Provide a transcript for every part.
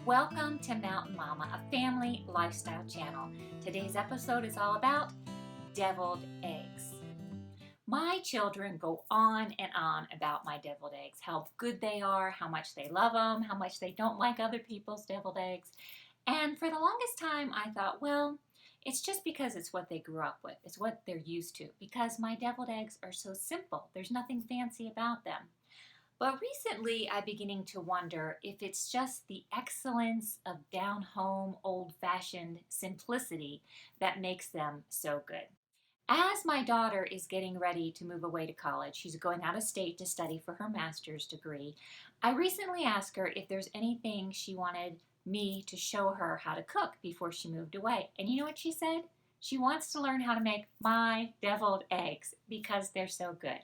Welcome to Mountain Mama, a family lifestyle channel. Today's episode is all about deviled eggs. My children go on and on about my deviled eggs, how good they are, how much they love them, how much they don't like other people's deviled eggs. And for the longest time, I thought, well, it's just because it's what they grew up with. It's what they're used to, because my deviled eggs are so simple. There's nothing fancy about them. But recently, I'm beginning to wonder if it's just the excellence of down-home, old-fashioned simplicity that makes them so good. As my daughter is getting ready to move away to college, she's going out of state to study for her master's degree, I recently asked her if there's anything she wanted me to show her how to cook before she moved away. And you know what she said? She wants to learn how to make my deviled eggs because they're so good.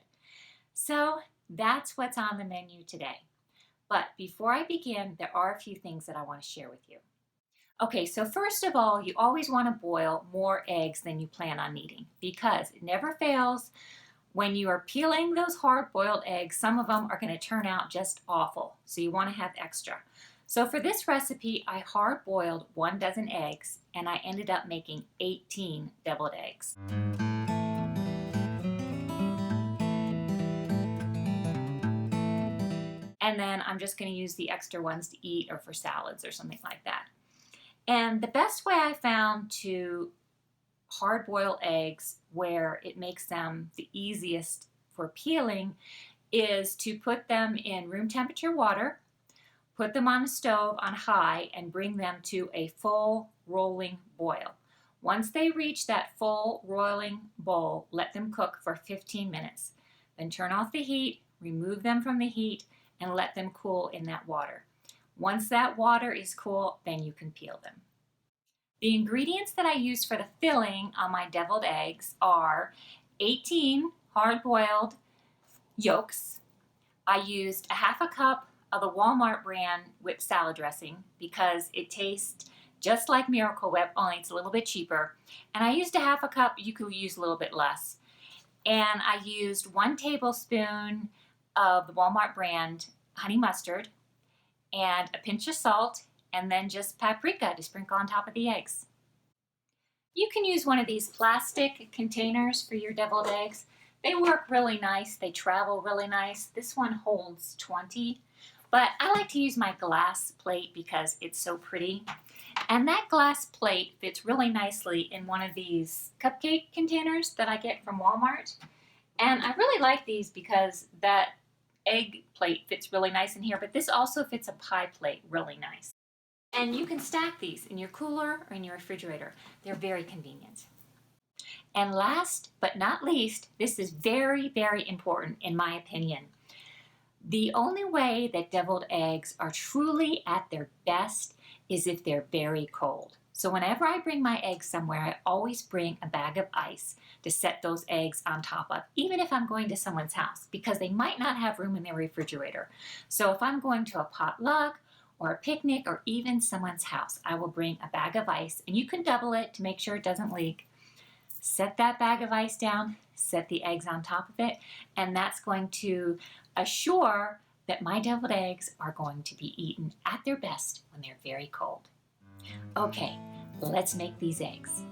So that's what's on the menu today. But before I begin, there are a few things that I want to share with you. Okay, so first of all, you always want to boil more eggs than you plan on needing because it never fails. When you are peeling those hard-boiled eggs, some of them are going to turn out just awful, so you want to have extra. So for this recipe, I hard-boiled 1 dozen eggs, and I ended up making 18 deviled eggs. And then I'm just going to use the extra ones to eat or for salads or something like that. And the best way I found to hard boil eggs where it makes them the easiest for peeling is to put them in room temperature water, put them on the stove on high, and bring them to a full rolling boil. Once they reach that full rolling boil, let them cook for 15 minutes. Then turn off the heat, remove them from the heat, and let them cool in that water. Once that water is cool, then you can peel them. The ingredients that I used for the filling on my deviled eggs are 18 hard-boiled yolks. I used a half a cup of the Walmart brand whipped salad dressing because it tastes just like Miracle Whip, only it's a little bit cheaper. And I used a half a cup, you could use a little bit less. And I used 1 tablespoon of the Walmart brand honey mustard and a pinch of salt and then just paprika to sprinkle on top of the eggs. You can use one of these plastic containers for your deviled eggs. They work really nice. They travel really nice. This one holds 20, but I like to use my glass plate because it's so pretty. And that glass plate fits really nicely in one of these cupcake containers that I get from Walmart. And I really like these because that egg plate fits really nice in here, but this also fits a pie plate really nice. And you can stack these in your cooler or in your refrigerator. They're very convenient. And last but not least, this is very, very important in my opinion. The only way that deviled eggs are truly at their best is if they're very cold. So whenever I bring my eggs somewhere, I always bring a bag of ice to set those eggs on top of, even if I'm going to someone's house, because they might not have room in their refrigerator. So if I'm going to a potluck or a picnic or even someone's house, I will bring a bag of ice, and you can double it to make sure it doesn't leak. Set that bag of ice down, set the eggs on top of it, and that's going to assure that my deviled eggs are going to be eaten at their best when they're very cold. Okay, let's make these eggs.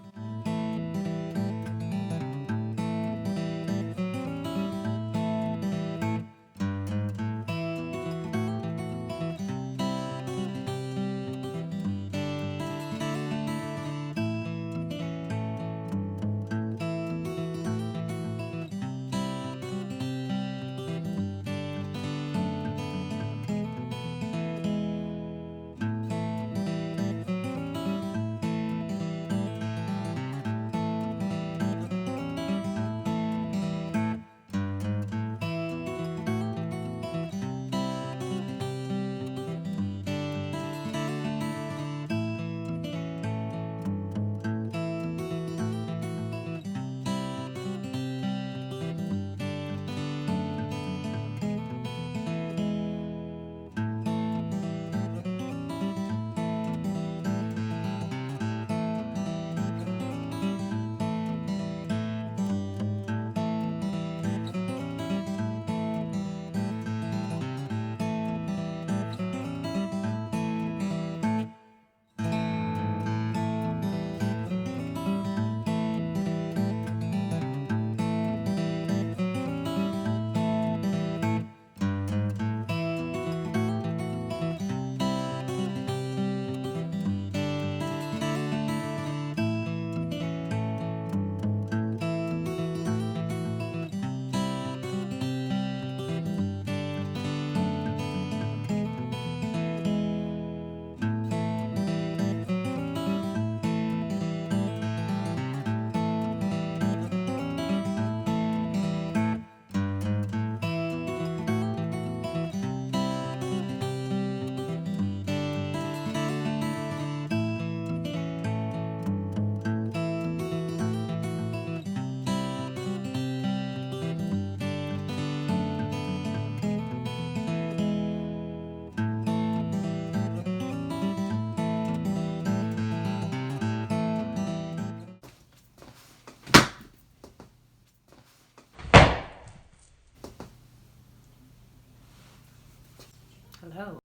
Hello.